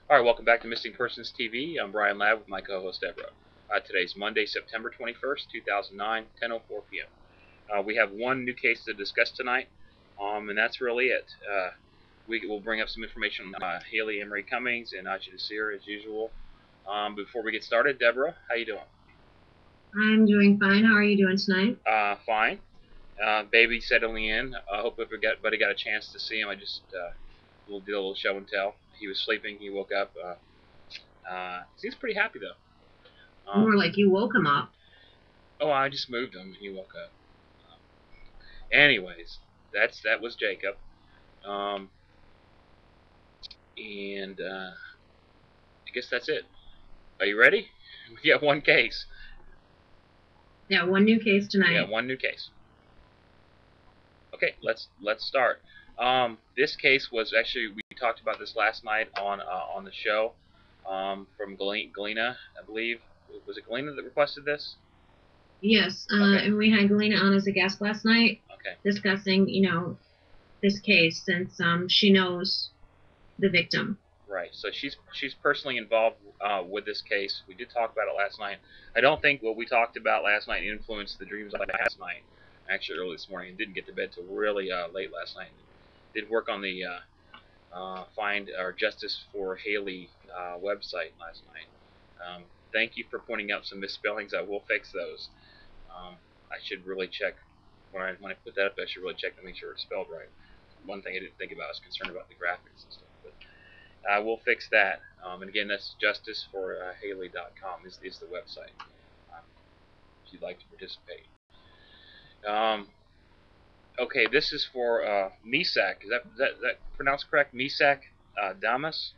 All right, welcome back to Missing Persons TV. I'm Brian Ladd with my co-host Deborah. Today's Monday, September 21st, 2009, 10:04 p.m. We have one new case to discuss tonight, and that's really it. We will bring up some information on Haley Emery Cummings and Aja Desir as usual. Before we get started, Deborah, how you doing? I'm doing fine. How are you doing tonight? Fine. Baby settling in. I hope everybody got a chance to see him. I just did a little show and tell. He was sleeping. He woke up. He's pretty happy though. More like you woke him up. Oh, I just moved him and he woke up. Anyways, that was Jacob. Um, and I guess that's it. Are you ready? We got one case. Yeah, one new case tonight. Yeah, one new case. Okay, let's start. This case was actually, we talked about this last night on the show. From Galena, I believe. Was it Galena that requested this? Yes, okay. And we had Galena on as a guest last night, okay, discussing, this case since she knows the victim. Right. So she's personally involved with this case. We did talk about it last night. I don't think what we talked about last night influenced the dreams of last night. Actually, early this morning, and didn't get to bed till really late last night. Did work on the Find or Justice for Haley website last night. Thank you for pointing out some misspellings. I will fix those. I should really check when I put that up. I should really check to make sure it's spelled right. One thing I didn't think about, I was concerned about the graphics and stuff. But we'll fix that. And again, that's justiceforhaley.com is the website if you'd like to participate. Okay, this is for Mesac. Is that pronounced correct? Mesac Damas?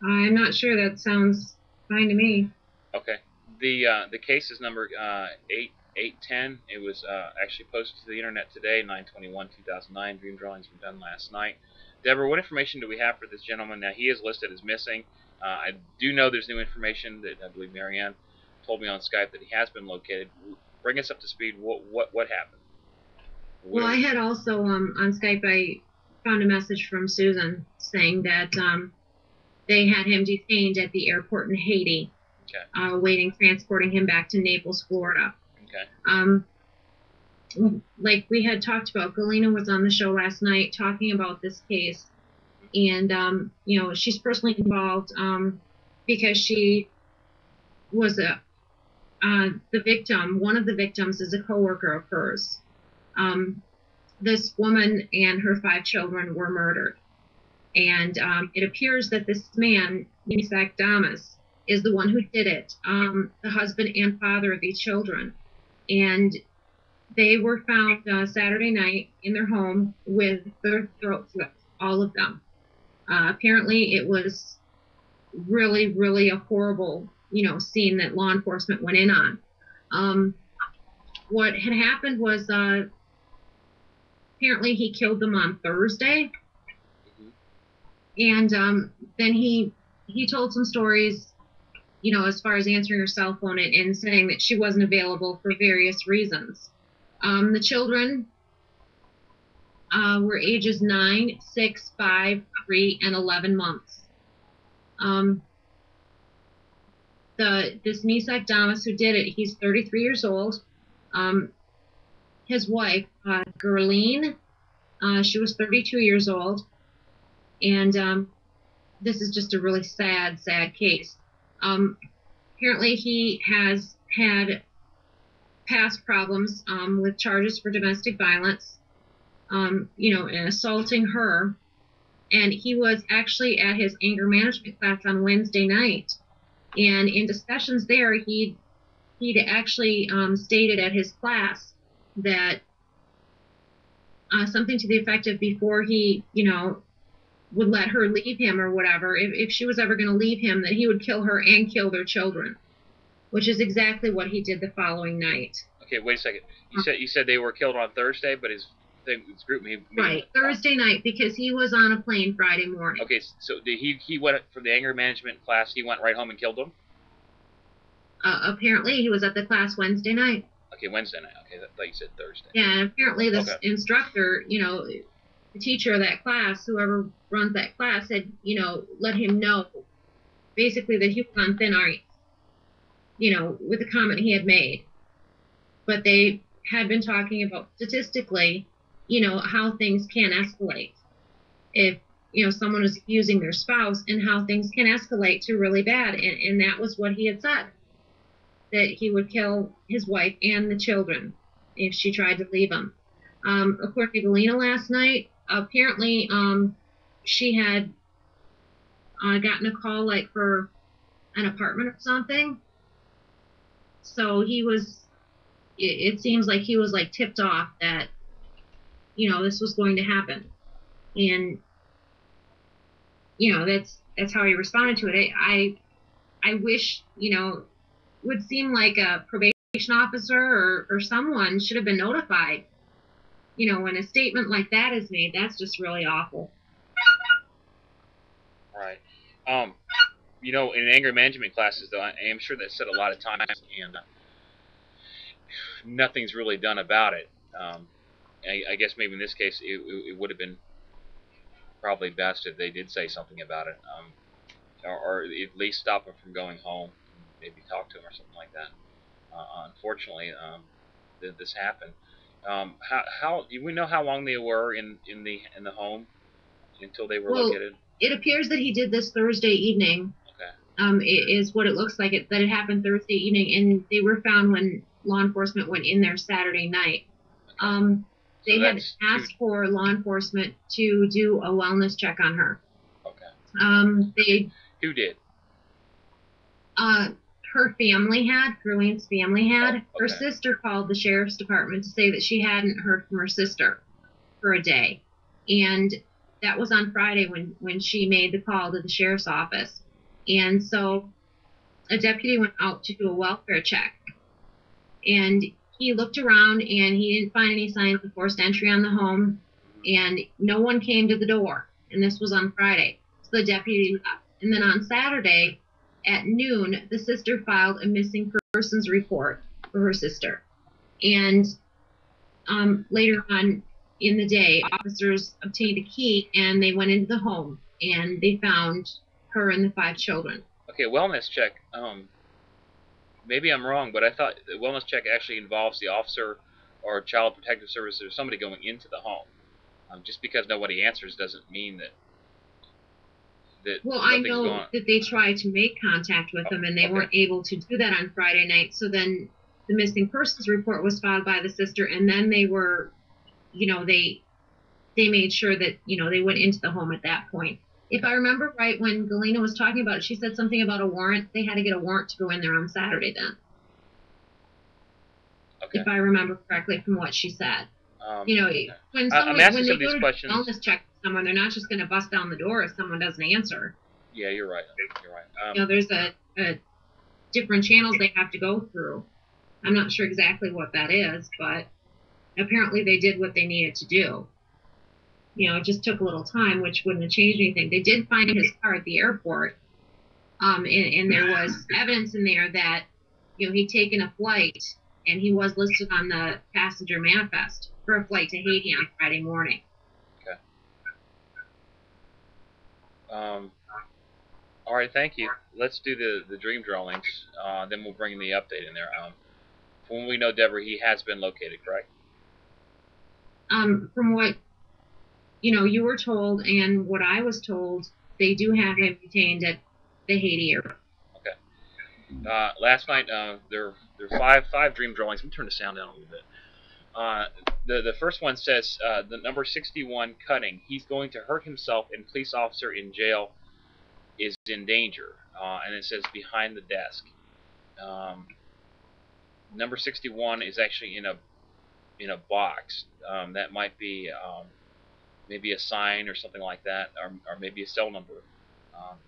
I'm not sure. That sounds fine to me. Okay. The case is number 8810. It was actually posted to the internet today, 9/21/2009. Dream drawings were done last night. Deborah, what information do we have for this gentleman? Now, he is listed as missing. I do know there's new information that I believe Marianne told me on Skype that he has been located. Bring us up to speed. What happened? Well, I had also on Skype, I found a message from Susan saying that they had him detained at the airport in Haiti, okay, transporting him back to Naples, Florida. Okay. Like we had talked about, Galena was on the show last night talking about this case, and she's personally involved because she was the victim. One of the victims is a coworker of hers. This woman and her 5 children were murdered, and it appears that this man, Mesac Damas, is the one who did it, the husband and father of these children. And they were found Saturday night in their home with their throats slit, all of them. Apparently it was really, really a horrible, scene that law enforcement went in on. What had happened was apparently he killed them on Thursday. And then he told some stories, as far as answering her cell phone and saying that she wasn't available for various reasons. The children were ages 9, 6, 5, 3, and 11 months. This Mesac Damas who did it, he's 33 years old. His wife, Gerline, she was 32 years old. And this is just a really sad, sad case. Apparently he has had past problems with charges for domestic violence, and assaulting her. And he was actually at his anger management class on Wednesday night. And in discussions there, he'd actually stated at his class that something to the effect of before he, would let her leave him or whatever, if she was ever going to leave him, that he would kill her and kill their children, which is exactly what he did the following night. Okay, wait a second. You said they were killed on Thursday, but his group right, Thursday night, because he was on a plane Friday morning. Okay, so he went from the anger management class. He went right home and killed them. Apparently, he was at the class Wednesday night. Okay, Wednesday night. Okay, I thought you said Thursday. Yeah, and apparently this instructor, teacher of that class, whoever runs that class, had, let him know basically that he was on thin ice, with the comment he had made. But they had been talking about statistically, how things can escalate if, someone is abusing their spouse, and how things can escalate to really bad. And that was what he had said, that he would kill his wife and the children if she tried to leave him. According to Galena last night, apparently she had gotten a call like for an apartment or something. So it seems like he was like tipped off that, this was going to happen. And, that's how he responded to it. I wish, would seem like a probation officer or someone should have been notified. When a statement like that is made, that's just really awful. Right. In anger management classes, though, I am sure that's said a lot of times, and nothing's really done about it. I guess maybe in this case, it would have been probably best if they did say something about it, or at least stop him from going home, maybe talk to him or something like that. Unfortunately, this happened. How do we know how long they were in the home until they were located? It appears that he did this Thursday evening. Okay. Is what it looks like. That it happened Thursday evening, and they were found when law enforcement went in there Saturday night. Okay. They had asked for law enforcement to do a wellness check on her. Okay. Who did? Her family had. Gerlene's family had. Okay. Her sister called the sheriff's department to say that she hadn't heard from her sister for a day, and that was on Friday when she made the call to the sheriff's office. And so a deputy went out to do a welfare check, and he looked around and he didn't find any signs of forced entry on the home, and no one came to the door. And this was on Friday. So the deputy left. And then on Saturday at noon, the sister filed a missing persons report for her sister. And later on in the day, officers obtained a key and they went into the home and they found her and the 5 children. Okay, wellness check. Maybe I'm wrong, but I thought the wellness check actually involves the officer or child protective services or somebody going into the home. Just because nobody answers doesn't mean that. Well, I know that they tried to make contact with them and they weren't able to do that on Friday night. So then the missing persons report was filed by the sister, and then they were, they made sure that, they went into the home at that point. If I remember right, when Galena was talking about it, she said something about a warrant. They had to get a warrant to go in there on Saturday then. Okay. If I remember correctly from what she said. When they go to wellness check someone, they're not just going to bust down the door if someone doesn't answer. Yeah, you're right. You're right. There's a different channels they have to go through. I'm not sure exactly what that is, but apparently they did what they needed to do. It just took a little time, which wouldn't have changed anything. They did find his car at the airport, and there was evidence in there that, he'd taken a flight, and he was listed on the passenger manifest for a flight to Haiti on Friday morning. Okay. All right, thank you. Let's do the dream drawings, then we'll bring the update in there. From what we know, Deborah, he has been located, correct? From what you were told and what I was told, they do have him detained at the Haiti airport. Okay. Last night, there are five dream drawings. Let me turn the sound down a little bit. The first one says the number 61 cutting. He's going to hurt himself, and police officer in jail is in danger. And it says behind the desk. Number 61 is actually in a box. That might be maybe a sign or something like that, or maybe a cell number.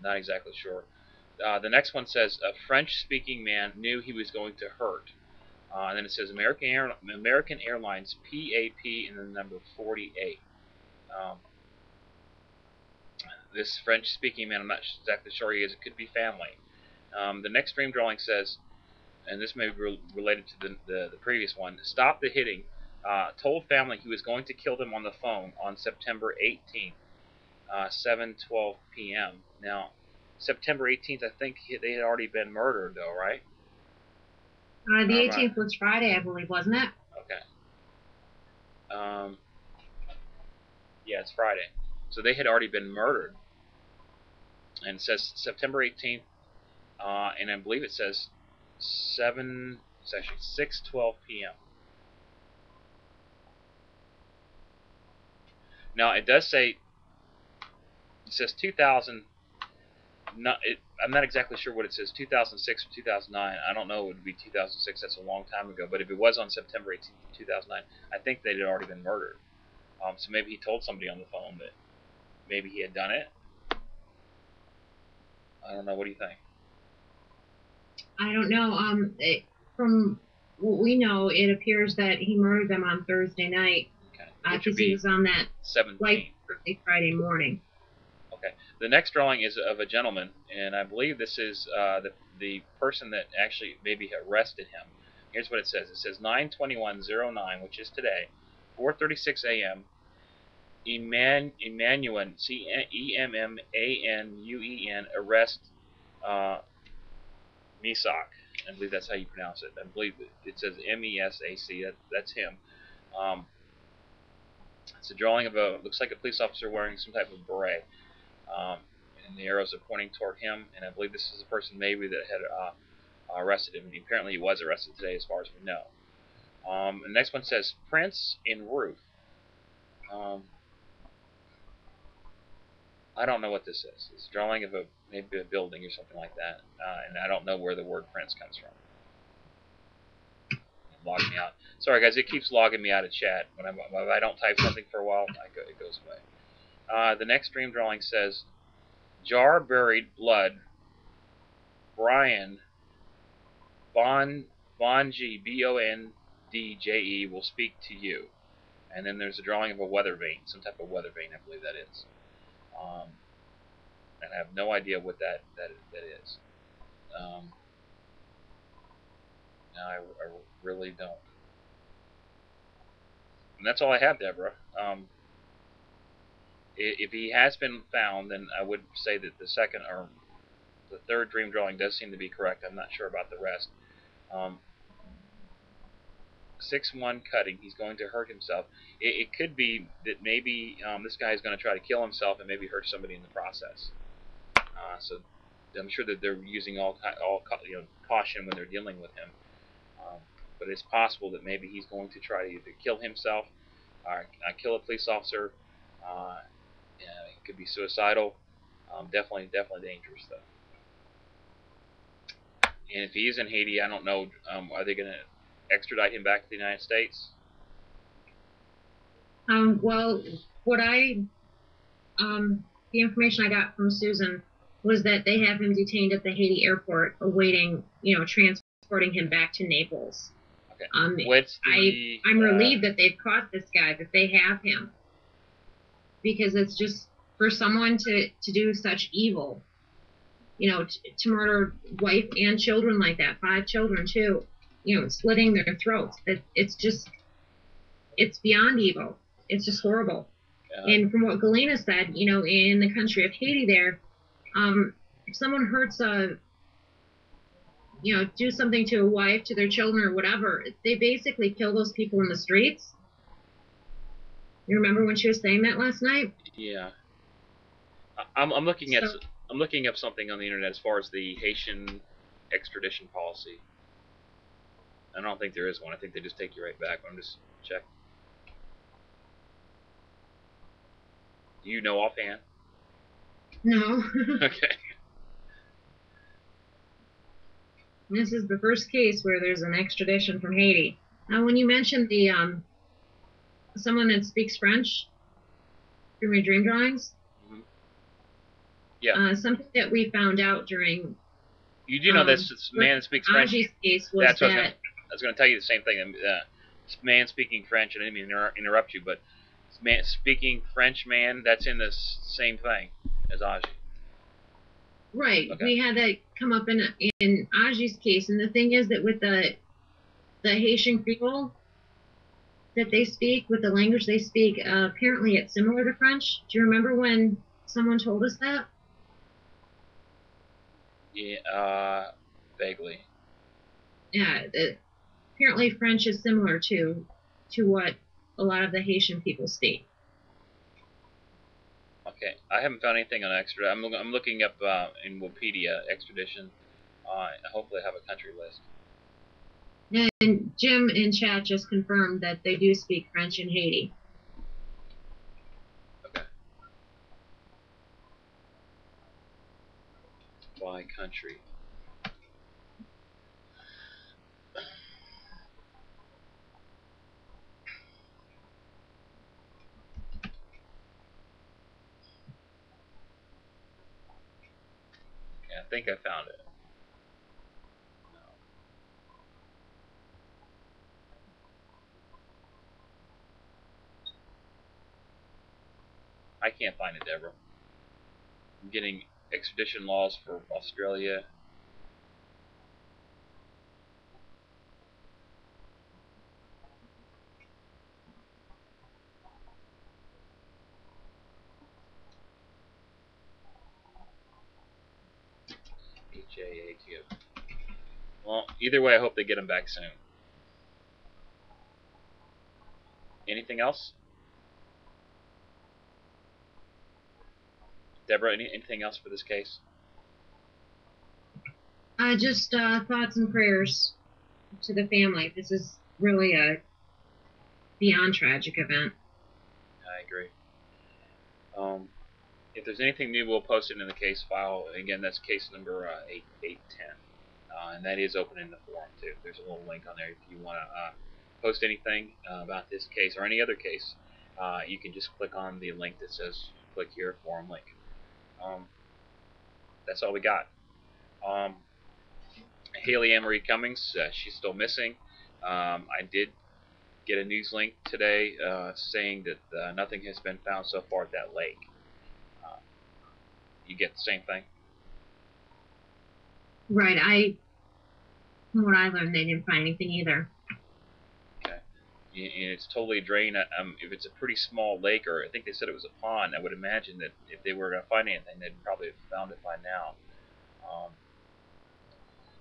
Not exactly sure. The next one says a French-speaking man knew he was going to hurt. And then it says American Airlines PAP and then number 48. This French-speaking man, I'm not exactly sure he is. It could be family. The next dream drawing says, and this may be related to the previous one, stop the hitting. told family he was going to kill them on the phone on September 18th, 7:12 p.m. Now, September 18th, I think they had already been murdered, though, right? The 18th was Friday, I believe, wasn't it? Okay. Yeah, it's Friday. So they had already been murdered. And it says September 18th, and I believe it says it's actually 6:12 p.m. Now, it does say, it says 2000, I'm not exactly sure what it says, 2006 or 2009. I don't know, it would be 2006, that's a long time ago. But if it was on September 18th, 2009, I think they'd already been murdered. So maybe he told somebody on the phone that maybe he had done it. I don't know. What do you think? I don't know. From what we know, it appears that he murdered them on Thursday night. Okay. Because he was on that 17th. flight Friday morning. Okay. The next drawing is of a gentleman, and I believe this is the person that actually maybe arrested him. Here's what it says. It says 9/21/09, which is today, 4:36 a.m. Emmanuel, Cemmanuen, arrest Mesac. I believe that's how you pronounce it. I believe it says Mesac. That's him. It's a drawing of looks like a police officer wearing some type of beret. And the arrows are pointing toward him, and I believe this is a person maybe that had arrested him. Apparently he was arrested today, as far as we know. The next one says Prince in Roof. I don't know what this is. It's a drawing of maybe a building or something like that, and I don't know where the word Prince comes from. It logged me out. Sorry guys, it keeps logging me out of chat. When I don't type something for a while, it goes away. The next dream drawing says Jar Buried Blood, Brian Bonje, Bondje, will speak to you. And then there's a drawing of a weather vane, some type of weather vane, I believe that is. And I have no idea what that is. No, I really don't. And that's all I have, Deborah. If he has been found, then I would say that the second or the third dream drawing does seem to be correct. I'm not sure about the rest. 6-1 cutting. He's going to hurt himself. It could be that maybe this guy is going to try to kill himself and maybe hurt somebody in the process. So I'm sure that they're using all caution when they're dealing with him. But it's possible that maybe he's going to try to either kill himself or kill a police officer. It could be suicidal. Definitely dangerous though. And if he is in Haiti, I don't know. Are they going to extradite him back to the United States? Well, the information I got from Susan was that they have him detained at the Haiti airport, awaiting, transporting him back to Naples. Okay. I'm relieved that they've caught this guy, that they have him, because it's just for someone to do such evil, to murder wife and children like that, 5 children too, slitting their throats. It's beyond evil. It's just horrible. And from what Galena said, in the country of Haiti there, if someone hurts do something to a wife, to their children or whatever, they basically kill those people in the streets. You remember when she was saying that last night? Yeah. I'm looking up something on the internet as far as the Haitian extradition policy. I don't think there is one. I think they just take you right back. I'm just checking. Do you know offhand? No. Okay. This is the first case where there's an extradition from Haiti. Now, when you mentioned the someone that speaks French through my dream drawings, yeah, something that we found out during you do know this man that speaks French. Case was that I was going to tell you the same thing. This man speaking French, and I didn't mean to interrupt you, but man speaking French man, that's in the same thing as Aji. Right. Okay. We had that come up in Aji's case, and the thing is that with the Haitian Creole, that they speak, with the language they speak, apparently it's similar to French. Do you remember when someone told us that? Yeah, vaguely. Yeah, apparently French is similar to what a lot of the Haitian people speak. Okay, I haven't found anything on extradition. I'm looking up in Wikipedia extradition. Hopefully, I have a country list. And Jim in chat just confirmed that they do speak French in Haiti. Okay. By country. Okay, I think I found it. No. I can't find it, Deborah. I'm getting extradition laws for Australia. HAATF. Well, either way, I hope they get them back soon. Anything else? Deborah, anything else for this case? Just thoughts and prayers to the family. This is really a beyond tragic event. I agree. If there's anything new, we'll post it in the case file. Again, that's case number 8810. And that is open in the forum, too. There's a little link on there if you want to post anything about this case or any other case. You can just click on the link that says click here, forum link. That's all we got. Haley Ann Marie Cummings, she's still missing. I did get a news link today saying that nothing has been found so far at that lake. You get the same thing? Right. From what I learned, they didn't find anything either. Okay. And it's totally drained. If it's a pretty small lake, or I think they said it was a pond, I would imagine that if they were going to find anything, they'd probably have found it by now.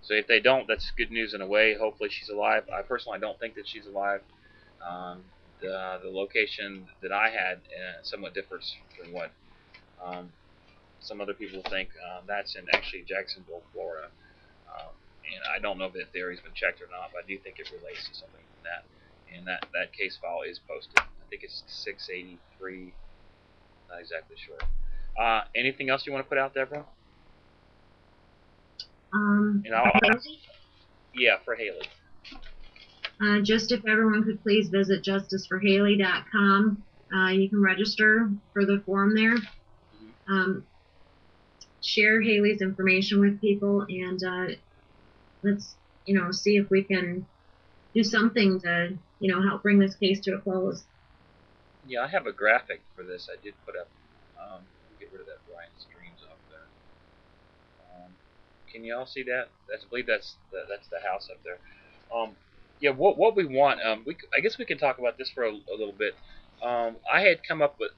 So if they don't, that's good news in a way. Hopefully she's alive. I personally don't think that she's alive. The location that I had somewhat differs from what some other people think. That's in actually Jacksonville, Florida. And I don't know if that theory's been checked or not, but I do think it relates to something from that. And that case file is posted. I think it's 683. Not exactly sure. Anything else you want to put out there, bro? Yeah, for Haley. Just if everyone could please visit justiceforhaley.com. You can register for the forum there. Share Haley's information with people, and let's see if we can do something to help bring this case to a close. Yeah, I have a graphic for this. I did put up. Get rid of that bright streams up there. Can you all see that? I believe that's the house up there. Yeah, what we want. I guess we can talk about this for a little bit. I had come up with.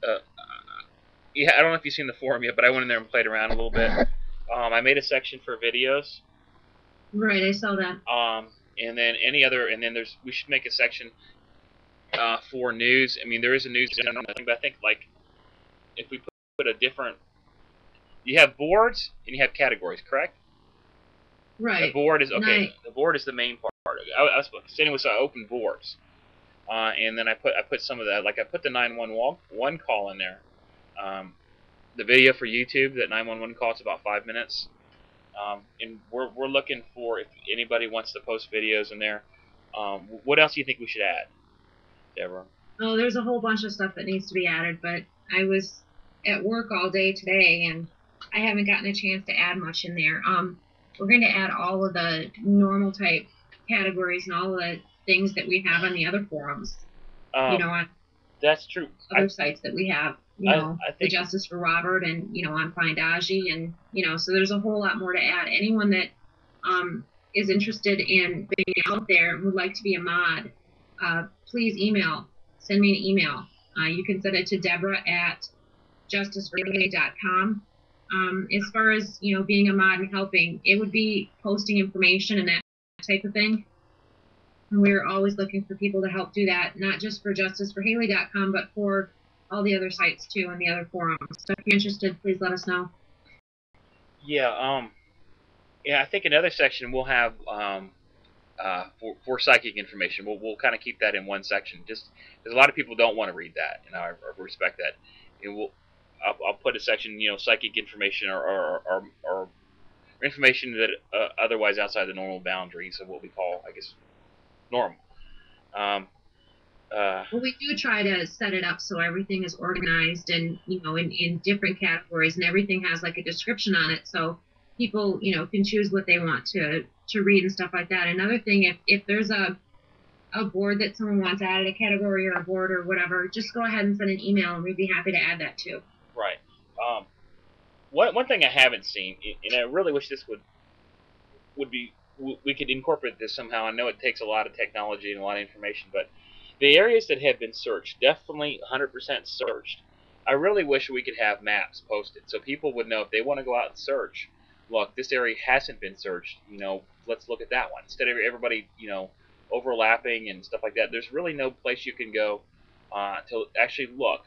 Yeah, I don't know if you've seen the forum yet, but I went in there and played around a little bit. I made a section for videos. Right, I saw that. And then we should make a section for news. I mean, there is a news channel, but I think like if we put a different, you have boards and you have categories, correct? Right. The board is okay. The board is the main part. I was saying with open boards, and then I put some of that. Like I put the 911 call in there. The video for YouTube, that 911 call, it's about 5 minutes. And we're looking for if anybody wants to post videos in there. What else do you think we should add, Deborah? Oh, there's a whole bunch of stuff that needs to be added, but I was at work all day today, and I haven't gotten a chance to add much in there. We're going to add all of the normal type categories and all the things that we have on the other forums. On that's true. Other sites that we have, I the Justice for Robert, and on Find Aji, and so there's a whole lot more to add. Anyone that is interested in being out there and would like to be a mod, please email send me an email. You can send it to Deborah@justiceforhaley.com. As far as being a mod and helping, it would be posting information and that type of thing. And we're always looking for people to help do that, not just for justiceforhaley.com, but for all the other sites too and the other forums. So if you're interested, please let us know. Yeah. Yeah. I think another section we'll have for psychic information. We'll kind of keep that in one section, just because a lot of people don't want to read that, and I respect that. And I'll put a section, psychic information or information that otherwise outside the normal boundaries of what we call, I guess, normal. Well, we do try to set it up so everything is organized and in different categories, and everything has like a description on it, so people can choose what they want to read and stuff like that. Another thing, if there's a board that someone wants added, a category or a board or whatever, just go ahead and send an email, and we'd be happy to add that too. Right. One thing I haven't seen, and I really wish this would be, we could incorporate this somehow. I know it takes a lot of technology and a lot of information, but the areas that have been searched, definitely 100% searched, I really wish we could have maps posted so people would know if they want to go out and search, look, this area hasn't been searched, let's look at that one. Instead of everybody, overlapping and stuff like that, there's really no place you can go to actually look,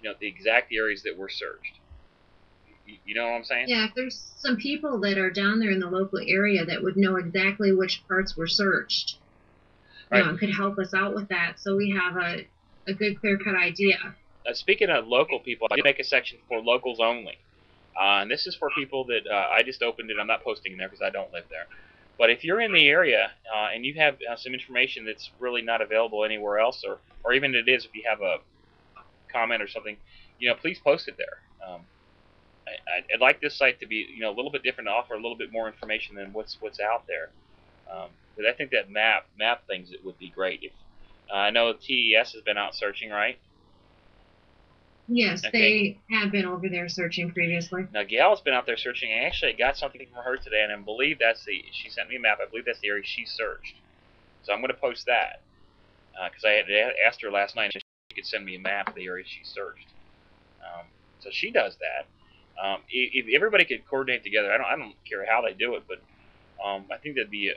the exact areas that were searched. You know what I'm saying? Yeah, if there's some people that are down there in the local area that would know exactly which parts were searched, and could help us out with that, so we have a good clear-cut idea. Speaking of local people, I did make a section for locals only. And this is for people that I just opened it. I'm not posting in there because I don't live there. But if you're in the area and you have some information that's really not available anywhere else, or even it is, if you have a comment or something, please post it there. I'd like this site to be a little bit different, to offer a little bit more information than what's out there. But I think that map things, it would be great. If I know TES has been out searching, right? Yes, okay. They have been over there searching previously. Now, Gal's been out there searching, and actually I got something from her today, and I believe she sent me a map. I believe that's the area she searched. So I'm going to post that, because I had asked her last night if she could send me a map of the area she searched. So she does that. If everybody could coordinate together, I don't care how they do it, but I think that'd be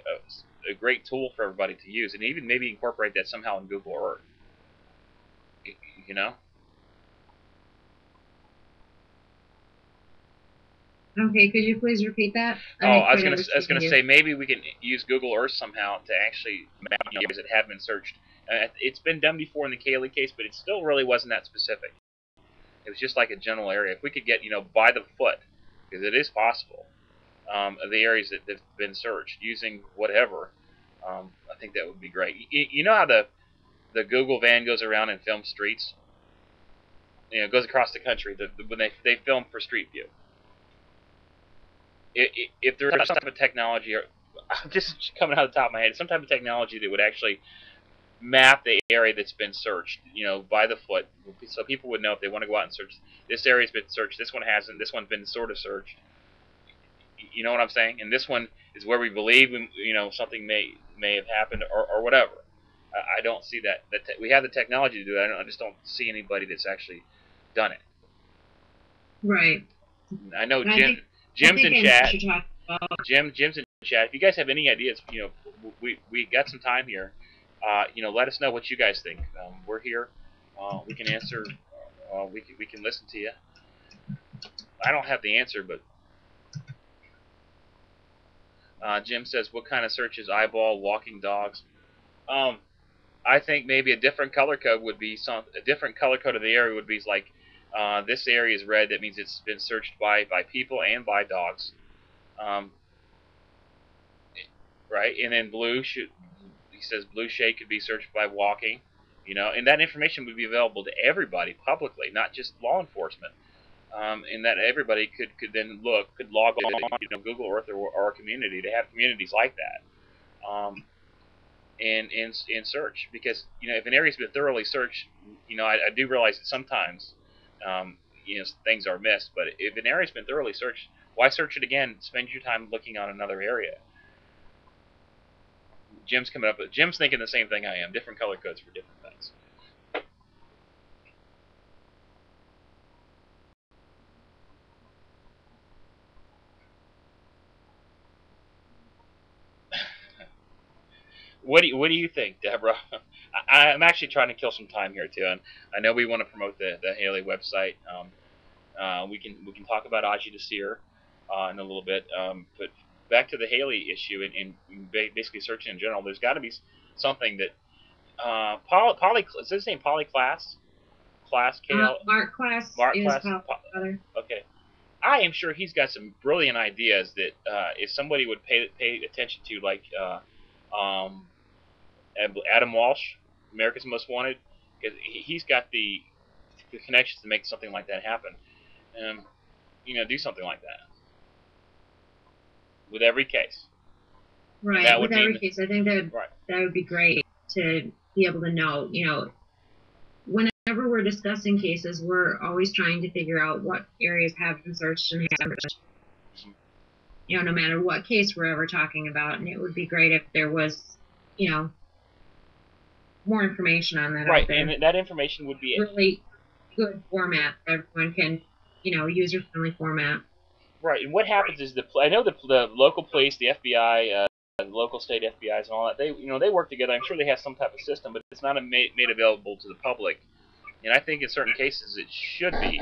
a great tool for everybody to use, and even maybe incorporate that somehow in Google Earth. You know? Okay, could you please repeat that? I was gonna say maybe we can use Google Earth somehow to actually map areas that have been searched. It's been done before in the Kaylee case, but it still really wasn't that specific. It was just like a general area. If we could get by the foot, because it is possible, of the areas that have been searched using whatever, I think that would be great. You know how the Google van goes around and films streets? It goes across the country when they film for Street View. If there's some type of technology, or just coming out of the top of my head, some type of technology that would actually map the area that's been searched, by the foot, so people would know if they want to go out and search, this area's been searched, this one hasn't, this one's been sort of searched. You know what I'm saying? And this one is where we believe, something may have happened, or whatever. I don't see that. We have the technology to do that. I just don't see anybody that's actually done it. Right. I know Jim's in chat. Jim's in chat. If you guys have any ideas, we got some time here. Let us know what you guys think. We're here. We can answer. We can listen to you. I don't have the answer, but Jim says, "What kind of search is eyeball walking dogs?" I think maybe a different color code would be a different color code of the area would be like, this area is red. That means it's been searched by people and by dogs. Right, and then blue he says blue shade could be searched by walking, and that information would be available to everybody publicly, not just law enforcement, and that everybody could then could log on, Google Earth or a community. To have communities like that, and search, because if an area's been thoroughly searched, I do realize that sometimes things are missed, but if an area's been thoroughly searched, why search it again? Spend your time looking on another area. Jim's coming up. Jim's thinking the same thing I am. Different color codes for different things. What do you think, Deborah? I'm actually trying to kill some time here too, and I know we want to promote the Haley website. We can talk about Aji Desir in a little bit, but back to the Haley issue and basically searching in general. There's got to be something that poly is this name class Kale Mark Class Mark is class. brother. Okay, I am sure he's got some brilliant ideas that if somebody would pay attention to, like Adam Walsh, America's Most Wanted, because he's got the connections to make something like that happen. And do something like that with every case. Right, with every case, I think that right. that would be great to be able to know. Whenever we're discussing cases, we're always trying to figure out what areas have been searched and haven't been searched. No matter what case we're ever talking about, and it would be great if there was, more information on that right, out there. And that information would be really good format. Everyone can, user-friendly format. Right, and what happens is I know the local police, the FBI, local state FBI's, and all that. They work together. I'm sure they have some type of system, but it's not made available to the public. And I think in certain cases it should be,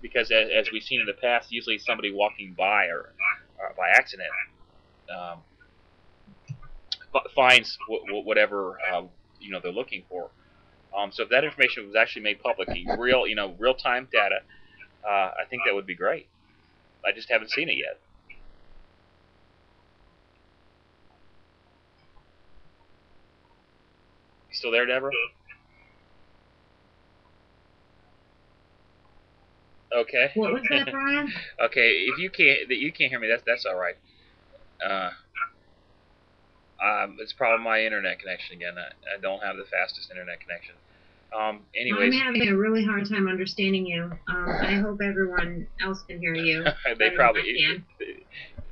because as we've seen in the past, usually somebody walking by or by accident finds whatever they're looking for. So if that information was actually made public, real time data, I think that would be great. I just haven't seen it yet. You still there, Deborah? Okay. What was that, Brian? Okay, if you can't hear me, that's all right. It's probably my internet connection again. I don't have the fastest internet connection. Anyways, I'm having a really hard time understanding you. I hope everyone else can hear you. They probably can.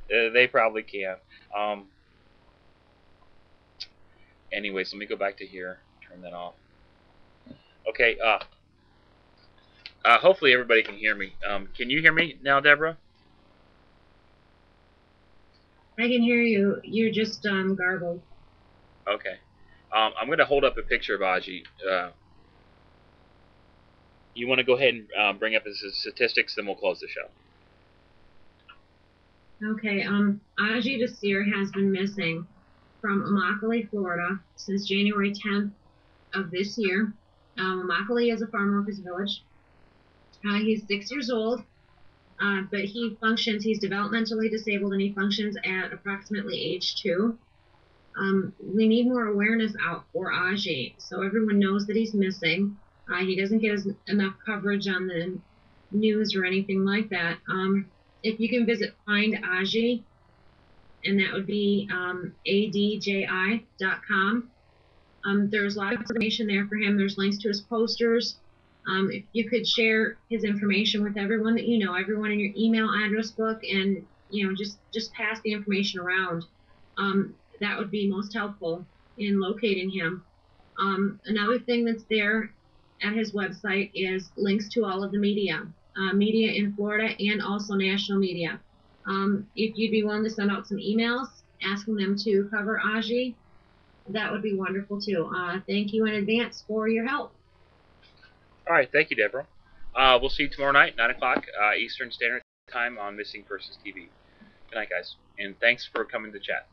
They probably can. Anyways, let me go back to here. Turn that off. Okay. Hopefully everybody can hear me. Can you hear me now, Deborah? I can hear you. You're just garbled. Okay. I'm going to hold up a picture of Aji. You want to go ahead and bring up the statistics, then we'll close the show. Okay. Aji Desir has been missing from Immokalee, Florida, since January 10th of this year. Immokalee is a farm workers village. He's 6 years old, but he's developmentally disabled, and he functions at approximately age 2. We need more awareness out for Aji, so everyone knows that he's missing. He doesn't get enough coverage on the news or anything like that. If you can visit Find Aji, and that would be adji.com. There's a lot of information there for him. There's links to his posters. If you could share his information with everyone that you know, everyone in your email address book, and just pass the information around, that would be most helpful in locating him. Another thing that's there at his website is links to all of the media in Florida, and also national media. If you'd be willing to send out some emails asking them to cover Aji, that would be wonderful too. Thank you in advance for your help. All right, thank you, Deborah. We'll see you tomorrow night, 9 o'clock Eastern Standard Time on Missing Persons TV. Good night, guys, and thanks for coming to chat.